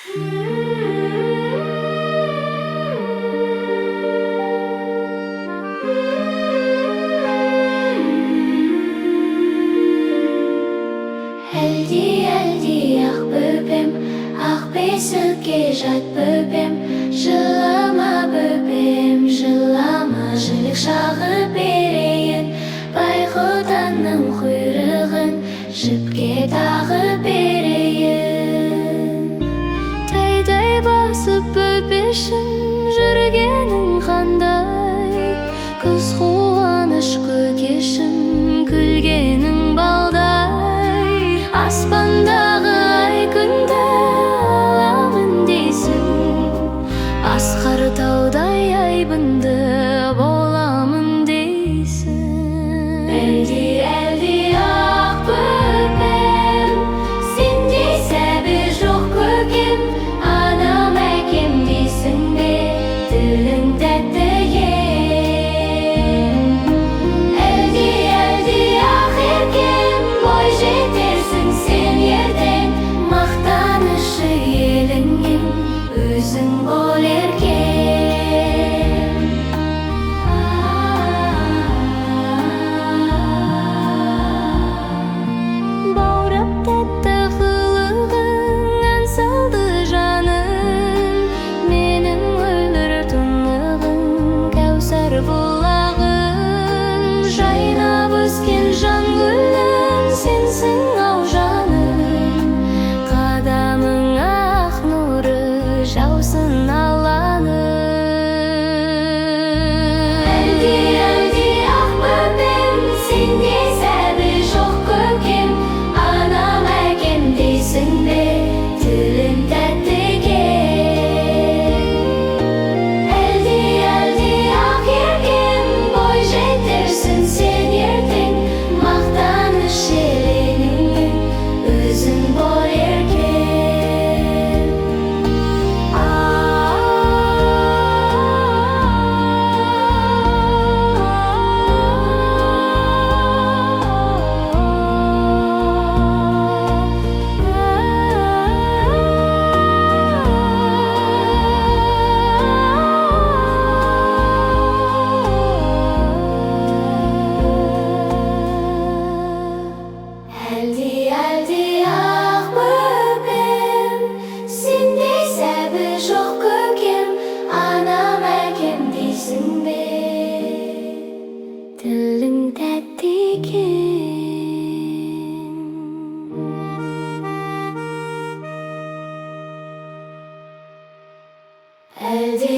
Әлди, ақ бөпем, ақ бесікке жат бөпем, жылама бөпем, жылама, жілік шағы берейін, байғұтанның құйрығын жіпке тағы берейін. Тәй басып бөпешім, жүргенің қандай, күз қуаныш көкешім, күлгенің балдай. Аспандағы ай күнді аламын дейсің, асқар таудай айбынды боламын дейсің. Әлди, ақ бөпем, сендей сәбі жоқ көкем, анам әкем дейсің бе, тілің тәтті ем. Әлди, ақ еркем, бой жетерсің сен ертең, мақтанышы еліңнің өзің бол еркем. Баурап тәтті қылығың ән салды жаным, менің мөлдір тұнығым, кәусар бұлағым, жайнап өскен жан гүлім сенсің ау жаным. Қадамың ақ нұры жаусын алаңым. Әлди, ақ бөпем, сендей сәбі жоқ көкем, анам әкем дейсің бе, тілің тәтті екен. Әлди, ақ еркем, бой жетерсің сен ертең, мақтаныш еліңнің өзің бол еркем. Әлди, ақ бөпем, сендей сәбі жоқ көкем, анам әкем дейсің бе, тілің тәтті екен. Әлди,